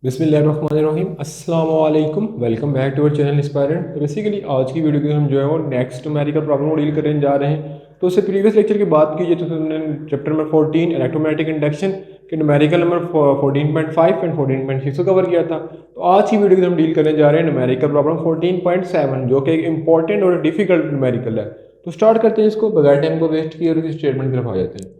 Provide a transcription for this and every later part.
बिस्मिल्लाहिर्रहमानिर्रहीम अस्सलाम वालेकुम welcome back to our channel Inspirant. तो बेसिकली आज की वीडियो के हम जो है वो नेक्स्ट न्यूमेरिकल प्रॉब्लम को डील करने जा रहे हैं। तो उससे प्रीवियस लेक्चर की बात कीजिए तो हमने चैप्टर नंबर 14 इलेक्ट्रोमैग्नेटिक इंडक्शन के न्यूमेरिकल नंबर 14.5 एंड 14.6 को कवर किया था। तो आज की वीडियो में हम डील करने जा रहे हैं न्यूमेरिकल प्रॉब्लम 14.7 जो कि एक इंपॉर्टेंट और डिफिकल्ट न्यूमेरिकल है। तो स्टार्ट करते हैं इसको बगैर टाइम को वेस्ट किए और इस स्टेटमेंट की तरफ आ जाते हैं।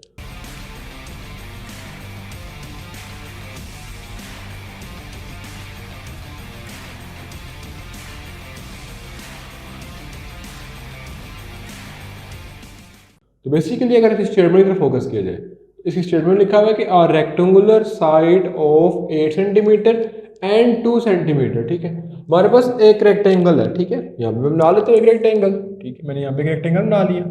तो बेसिकली अगर इस स्टेटमेंट की तरफ फोकस किया जाए, इस स्टेटमेंट में लिखा हुआ है कि a rectangular side of 8 centimetre and 2 centimetre. ठीक है, हमारे पास एक रेक्टेंगल है। ठीक है, यहाँ पे हम बना लेते हैं एक रेक्टेंगल। ठीक है, मैंने यहाँ पे एक रेक्टेंगल बना लिया।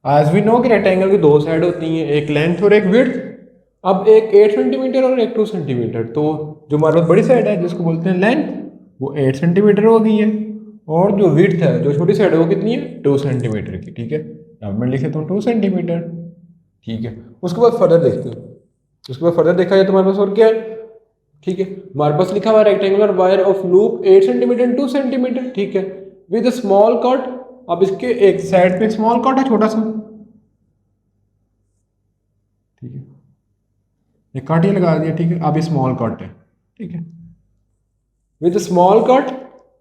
आज वी नो कि रेक्टेंगल की दो साइड होती हैं, एक लेंथ और एक विड्थ। अब एक 8 सेंटीमीटर और एक 2 सेंटीमीटर, तो जो हमारे पास बड़ी साइड है जिसको बोलते हैं लेंथ, वो 8 सेंटीमीटर हो गई है। और जो विड्थ है, जो छोटी साइड है, वो कितनी है? 2 सेंटीमीटर की। ठीक है, अब मैं लिख लेता हूँ 2 सेंटीमीटर। ठीक है, उसके बाद फर्दर देखते हैं। उसके बाद फर्दर देखा जाए तो हमारे पास और क्या है? ठीक है, हमारे पास लिखा हुआ rectangular wire of loop 8 centimetre and 2 centimetre. ठीक है, विद स्मॉल कट। अब इसके एक साइड पे एक स्मॉल कट है, छोटा सा। ठीक है, ये कट ही लगा दिया। ठीक है, अब ये स्मॉल कट है। ठीक है, with small cut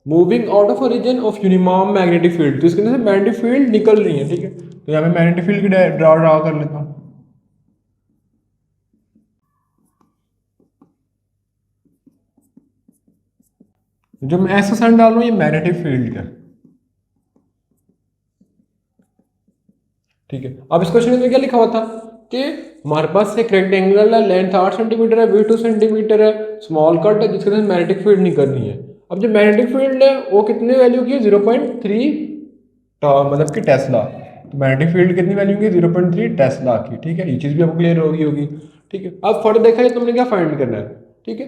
moving out of region of uniform magnetic field. तो इसके अंदर से मैग्नेटिक फील्ड निकल रही है। ठीक है, तो यहाँ पे मैग्नेटिक फील्ड की ड्रा कर लेता हूँ। जो मैं ऐसा साइन डाल रहा हूँ, ये मैग्नेटिक फील्ड का। ठीक है, अब इस क्वेश्चन में क्या लिखा हुआ था कि हमारे पास एक रेक्टेंगल है, लेंथ 8 सेंटीमीटर है, विड्थ 2 सेंटीमीटर है, स्मॉल कट है जिसके अंदर मैग्नेटिक फील्ड निकलनी है। अब जो मैग्नेटिक फील्ड है वो कितने वैल्यू की है? 0.3 मतलब कि टेस्ला। तो मैग्नेटिक फील्ड कितनी वैल्यू की? 0.3 टेस्ला की। ठीक है, ये चीज़ भी आपको क्लियर होगी। ठीक है, अब फर्दर देखा है, तुमने क्या फाइंड करना है। ठीक है,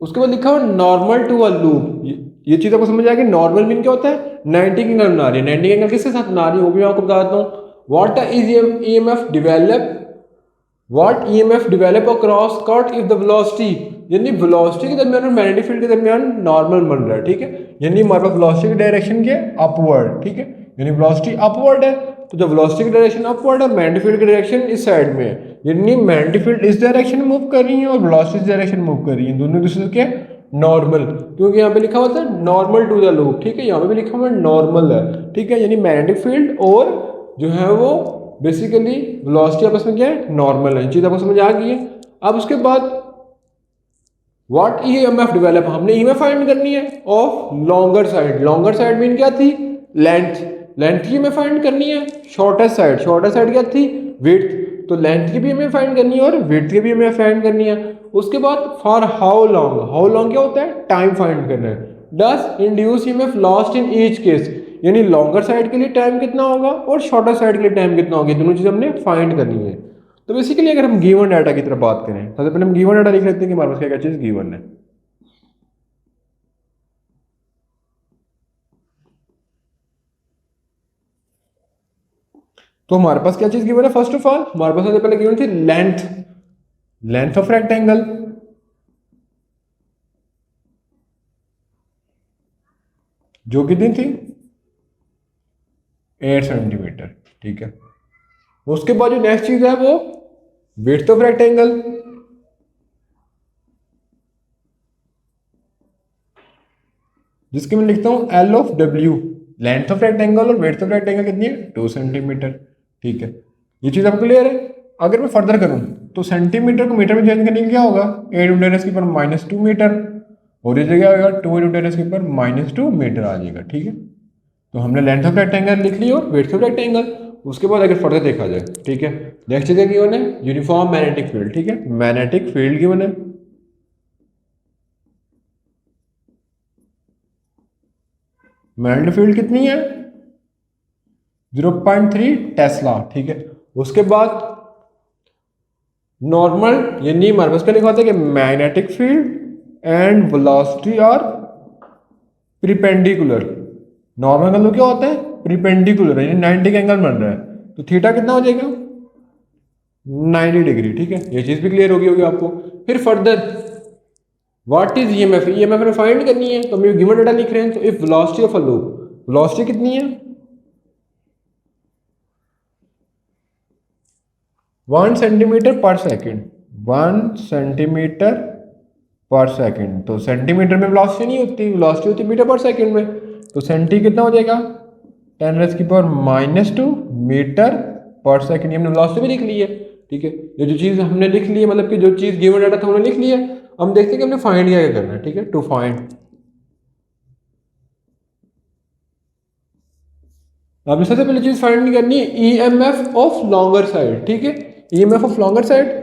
उसके बाद लिखा हुआ नॉर्मल टू अ लूप। ये चीज़ आपको समझ आएगी। नॉर्मल मीन क्या होता है? 90 एंगल बना रही है। 90 एंगल किसके साथ बना रही है वो भी मैं आपको बता देता हूँ। What is EMF develop, what EMF develop across cut if the velocity, यानी वेलोसिटी के दरमियान और मैग्नेटिक फील्ड के दरमियान नॉर्मल बन रहा है। ठीक है, यानी हमारे पास वेलोसिटी की डायरेक्शन क्या है? अपवर्ड। ठीक है, यानी वेलोसिटी अपवर्ड है, तो जब वेलोसिटी की डायरेक्शन अपवर्ड है, मैग्नेटिक फील्ड की डायरेक्शन इस साइड में है, यानी मैग्नेटिक फील्ड इस डायरेक्शन में मूव कर रही है और वेलोसिटी इस डायरेक्शन में मूव कर रही है। दोनों दूसरे के नॉर्मल, क्योंकि यहाँ पे लिखा हुआ था नॉर्मल टू द लूप। ठीक है, यहाँ पे भी लिखा हुआ नॉर्मल है। ठीक है, यानी मैग्नेटिक फील्ड और जो है वो बेसिकली वेलोसिटी आपस में क्या है? नॉर्मल है। चीज़ आपको समझ आ गई है। अब उसके बाद व्हाट ईएमएफ डेवलप, हमने ईएमएफ फाइंड करनी है of longer side. Longer side mean क्या थी? लेंथ। लेंथ की हमें फाइंड करनी है। शॉर्टेस्ट साइड, शॉर्टेस्ट साइड क्या थी? विड्थ। तो लेंथ की भी हमें फाइंड करनी है और विड्थ की भी हमें फाइंड करनी है। उसके बाद for how long, how long क्या होता है? टाइम फाइंड करना है। Does induce EMF lost in each case, यानी लॉन्गर साइड के लिए टाइम कितना होगा और शॉर्टर साइड के लिए टाइम कितना होगा, दोनों चीज़ हमने फाइंड करनी है। तो बेसिकली अगर हम गिवन डाटा की तरफ बात करें, सबसे पहले हम गिवन डाटा लिख लेते हैं कि हमारे पास क्या क्या चीज़ गिवन है। तो हमारे पास क्या चीज़ गिवन है? फर्स्ट ऑफ ऑल हमारे पास सबसे पहले गिवन थी लेंथ, लेंथ ऑफ रेक्टेंगल, जो कितनी थी? 8 सेंटीमीटर। ठीक है, उसके बाद जो नेक्स्ट चीज़ है वो विड्थ ऑफ रेक्टेंगल, जिसकी मैं लिखता हूँ L of W. Length of rectangle और विड्थ ऑफ रेक्टेंगल कितनी है? 2 सेंटीमीटर। ठीक है, ये चीज़ आपको क्लियर है। अगर मैं फर्दर करूँ तो सेंटीमीटर को मीटर में चेंज करने के क्या होगा? 8 इंटू 10 के ऊपर -2 मीटर, और ये जगह होगा 2 इंटू 10 के ऊपर -2 मीटर आ जाएगा। ठीक है, तो हमने लेंथ ऑफ रेक्टेंगल लिख ली और विड्थ ऑफ रेक्टेंगल। उसके बाद अगर फर्दर देखा जाए, ठीक है, नेक्स्ट जगह की वन है यूनिफॉर्म मैग्नेटिक फील्ड। ठीक है, मैग्नेटिक फील्ड की वन है, मैग्नेटिक फील्ड कितनी है? 0.3 टेस्ला। ठीक है, उसके बाद नॉर्मल, यानी हमारे पास क्या लिखा होता है कि magnetic field and velocity are perpendicular. Normal का क्या होता है? प्रीपेंडिकुलर, यानी 90 का एंगल बन रहा है, तो थीटा कितना हो जाएगा? 90 डिग्री। ठीक है, ये चीज़ भी क्लियर होगी आपको। फिर further what is EMF, EMF हमें फाइंड करनी है, तो हम गिवन डाटा लिख रहे हैं। तो if velocity of a loop, velocity कितनी है 1 सेंटीमीटर पर सेकेंड, 1 सेंटीमीटर पर सेकेंड। तो सेंटीमीटर में वेलोसिटी नहीं होती, वेलोसिटी होती मीटर पर सेकेंड में। तो सेंटी कितना हो जाएगा 10⁻⁻² मीटर पर सेकेंड। ये हमने वेलोसिटी भी लिख ली है। ठीक है, ये जो चीज़ हमने लिख ली है, मतलब कि जो चीज़ गिवन डाटा था हमने लिख लिया है। हम देखते हैं कि हमने फाइंड क्या करना है। ठीक है, टू फाइंड, आपने सबसे पहले चीज फाइंड करनी है ईएमएफ ऑफ लॉन्गर साइड। ठीक है, ईएमएफ ऑफ लॉन्गर साइड,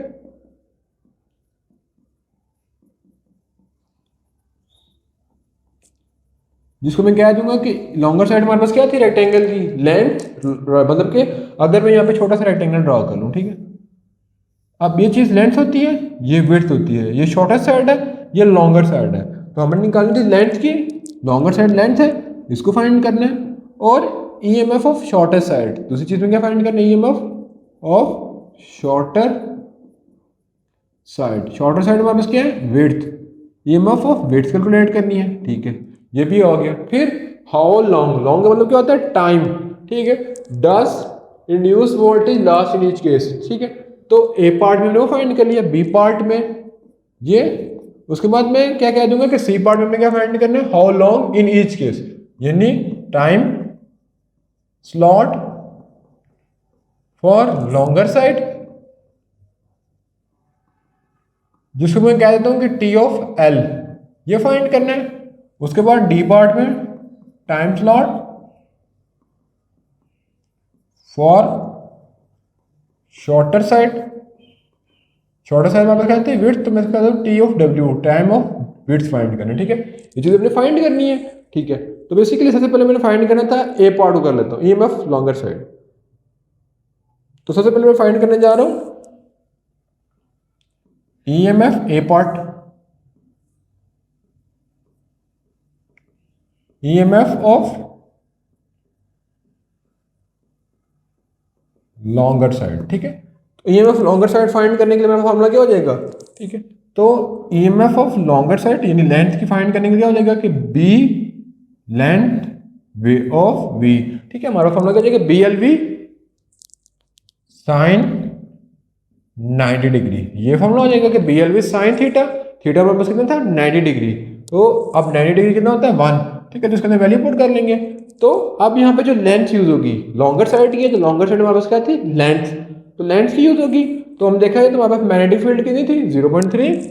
जिसको मैं कह दूंगा कि लॉन्गर साइड हमारे पास क्या थी, रेक्टेंगल की लेंथ, मतलब कि अगर मैं यहाँ पे छोटा सा रेक्टेंगल ड्रॉ कर लूँ। ठीक है, अब ये चीज़ लेंथ होती है, ये विड्थ होती है, ये शॉर्टेस्ट साइड है, ये लॉन्गर साइड है। तो हमें निकालनी थी लेंथ की, लॉन्गर साइड लेंथ है, इसको फाइंड करना है। और ईएमएफ ऑफ शॉर्टेस्ट साइड, दूसरी चीज़ में क्या फाइंड करना है, EMF of shorter side. Shorter side हमारे पास क्या है, width, EMF of width calculate करनी है। ठीक है, ये भी हो गया। फिर हाउ लॉन्ग, लॉन्ग का मतलब क्या होता है, टाइम। ठीक है, does induce voltage last in each case. ठीक है, तो ए पार्ट में हमने वो फाइंड कर लिया, बी पार्ट में ये, उसके बाद मैं क्या कह दूंगा कि सी पार्ट में मैं क्या फाइंड करना है, how long in each case, यानी time slot for longer side, जिसको मैं कह देता हूं कि टी ऑफ एल, ये फाइंड करना है। उसके बाद डी पार्ट में time slot for shorter side, shorter side में कहते हैं विड्थ, तो मैं कहता हूँ T of W, time of width find करना है। ठीक है, ये चीज़ अपने फाइंड करनी है। ठीक है, तो बेसिकली सबसे पहले मैंने फाइंड करना था ए पार्ट को कर लेता हूँ, ईएमएफ लॉन्गर साइड। तो सबसे पहले मैं फाइंड करने जा रहा हूँ EMF A part, EMF of longer side. ठीक है, तो ईएमएफ लॉन्गर साइड फाइंड करने के लिए मेरा फॉर्मूला क्या हो जाएगा। ठीक है, तो ईएमएफ ऑफ लॉन्गर साइड यानी लेंथ की फाइंड करने के लिए क्या हो जाएगा कि B length way of V. ठीक है, हमारा फॉर्मूला क्या हो जाएगा, B L V sine 90 degree. ये फॉर्मूला हो जाएगा कि B L V sine theta, theta पर कितना था 90 डिग्री। तो अब 90 डिग्री कितना होता है 1। ठीक है, तो इसके अंदर वैल्यू पुट कर लेंगे। तो अब यहाँ पे जो लेंथ यूज होगी लॉन्गर साइड की है, तो लॉन्गर साइड हमारे पास क्या थी, लेंथ, तो लेंथ की यूज होगी। तो हम देखा है तो हमारे पास मैग्नेटिक फील्ड कितनी थी 0.3,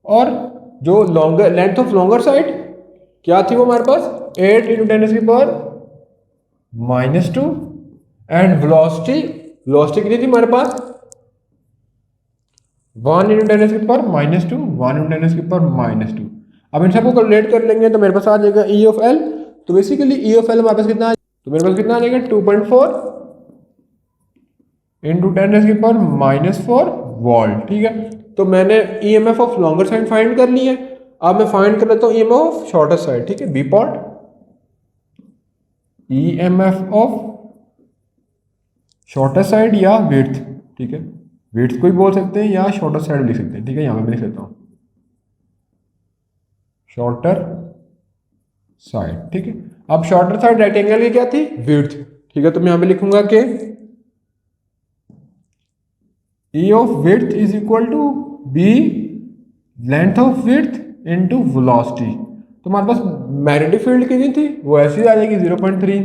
और जो longer length of longer side क्या थी वो हमारे पास 8 × 10⁻⁻², एंड वेलोसिटी, वेलोसिटी कितनी थी हमारे पास 1 × 10⁻², 1 × 10⁻²। अब इन सबको कैलकुलेट कर लेंगे तो मेरे पास आ जाएगा ई ऑफ एल। तो बेसिकली ई ऑफ एल हमारे पास कितना, तो मेरे पास कितना आ जाएगा 2.4 × 10⁻⁻4 वोल्ट। ठीक है, तो मैंने EMF of longer side find कर ली है। अब मैं फाइंड कर लेता हूँ ईएमएफ ऑफ शॉर्टर साइड। ठीक है, B part, EMF of shorter side या विड्थ। ठीक है, विड्थ को ही बोल सकते हैं या शॉर्टर साइड लिख सकते हैं। ठीक है, यहाँ पे मैं लिख लेता हूँ शॉर्टर साइड। ठीक है, अब शॉर्टर साइड रेक्टेंगल की क्या थी, विड्थ। ठीक है, तो मैं यहाँ पे लिखूंगा कि E of width is equal to B length of width into velocity. तो हमारे पास मैग्नेटिक फील्ड कितनी थी, वो ऐसी आ जाएगी 0.3।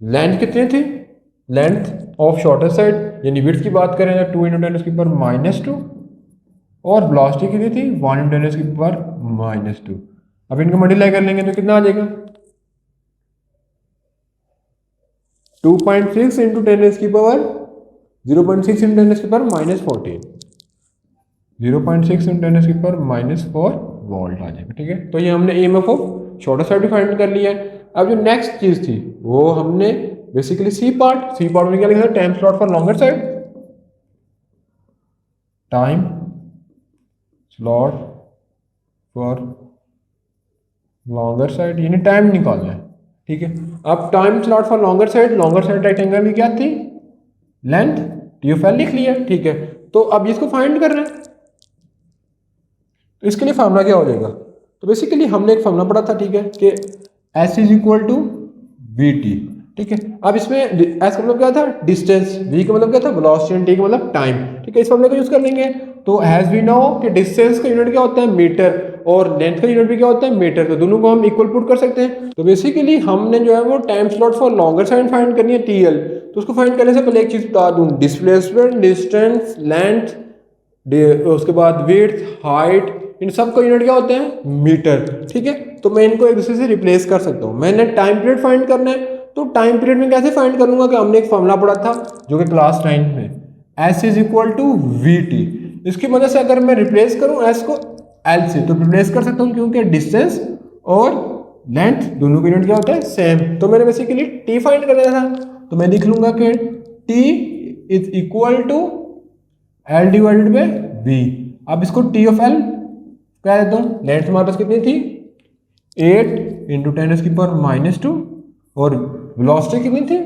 लेंथ कितनी थी, लेंथ ऑफ शॉर्टर साइड यानी विड्थ की बात करें तो 2 × 10⁻², और वेलोसिटी कितनी थी 1 × 10⁻²। अब इनको मल्टीप्लाई कर लेंगे तो कितना आ जाएगा 2.6 × 10⁻⁻0.6 × 10⁻⁻14, 0.6 × 10⁻⁴ वोल्ट आ जाएगा। ठीक है, तो ये हमने ईएमएफ ऑफ शॉर्टर साइड भी फाइंड कर लिया है। अब जो नेक्स्ट चीज थी वो हमने basically C part, C part में क्या लिखा था, time slot for longer side, time slot for longer side यानी टाइम निकालना है। ठीक है। अब time slot for longer side rectangle की क्या थी, लेंथ, टी ऑफ एल लिख लिया, ठीक है। तो अब इसको फाइंड कर रहे हैं, तो इसके लिए फार्मूला क्या हो जाएगा, तो बेसिकली हमने एक फार्मूला पढ़ा था, ठीक है, कि S is equal to V T, ठीक है। अब इसमें एस का मतलब क्या था, डिस्टेंस, वी का मतलब क्या था, वेलोसिटी, एंड टी का मतलब टाइम, ठीक है। इस फार्मूले को यूज कर लेंगे। तो एज वी नो कि डिस्टेंस का यूनिट क्या होता है, मीटर, और लेंथ का यूनिट भी क्या होता है, मीटर, तो दोनों को हम इक्वल पुट कर सकते हैं। तो बेसिकली हमने जो है वो time slot for longer side find करनी है, टी एल। तो उसको फाइंड करने से पहले एक चीज बता दूं, डिस्प्लेसमेंट, डिस्टेंस, लेंथ, उसके बाद विड्थ, हाइट, इन सब का यूनिट क्या होते हैं, मीटर, ठीक है। तो मैं इनको एक दूसरे से रिप्लेस कर सकता हूँ। मैंने टाइम पीरियड फाइंड करना है, तो टाइम पीरियड में कैसे फाइंड करूंगा, कि हमने एक फॉर्मूला पढ़ा था जो कि क्लास 9 में, S is equal to V T. इसकी मदद से अगर मैं रिप्लेस करूं एस को एल से, तो रिप्लेस कर सकता हूं, क्योंकि डिस्टेंस और लेंथ दोनों का यूनिट क्या होता है, सेम। तो मैंने बेसिकली टी फाइंड करना था, तो मैं लिख लूंगा कि T is equal to L divided by V. अब इसको टी ऑफ एल क्या देता हूँ, लेंथ हमारे पास कितनी थी, 8 इंटू 10⁻⁻², और वेलोसिटी कितनी थी,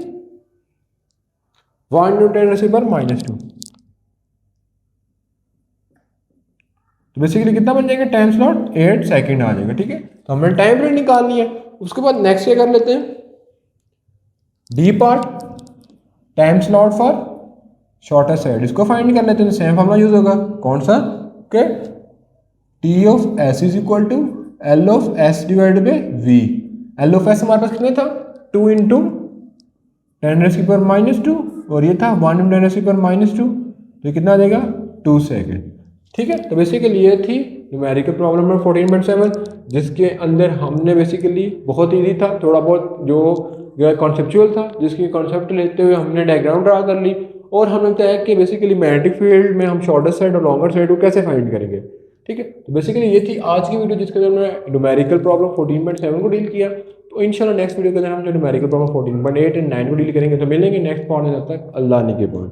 1 इंटू 10⁻²। तो बेसिकली कितना बन जाएगा, टाइम स्लॉट 8 सेकंड आ जाएगा, ठीक है। तो हमने टाइम पीरियड निकाल लिया। उसके बाद नेक्स्ट क्या कर लेते हैं, D part, time slot for shorter side, इसको फाइंड कर लेते हैं। सेम फॉर्मूला यूज होगा, कौन सा, के T of S is equal to L of S divided by V. L of S हमारे पास कितना था, 2 इंटू 10⁻², और ये था 1 इंटू 10⁻², तो ये कितना आ जाएगा, 2 सेकेंड, ठीक है। तो बेसिकली ये थी न्यूमेरिकल प्रॉब्लम नंबर 14.7, जिसके अंदर हमने बेसिकली बहुत ईजी था, थोड़ा बहुत जो कॉन्सेप्चुअल था, जिसकी कॉन्सेप्ट लेते हुए हमने डायग्राम ड्रा कर ली, और हमने बताया कि बेसिकली मैग्नेटिक फील्ड में हम शॉर्टर साइड और लॉन्गर साइड को कैसे फाइंड करेंगे, ठीक है। तो बेसिकली ये थी आज की वीडियो, जिसके अंदर हमने न्यूमेरिकल प्रॉब्लम 14.7 को डील किया। तो इंशाल्लाह नेक्स्ट वीडियो के अंदर हम जो न्यूमेरिकल प्रॉब्लम 14.8 एंड 9 को डील करेंगे। तो मिलेंगे नेक्स्ट पार्ट में, तब तक अल्लाह ने के बाद।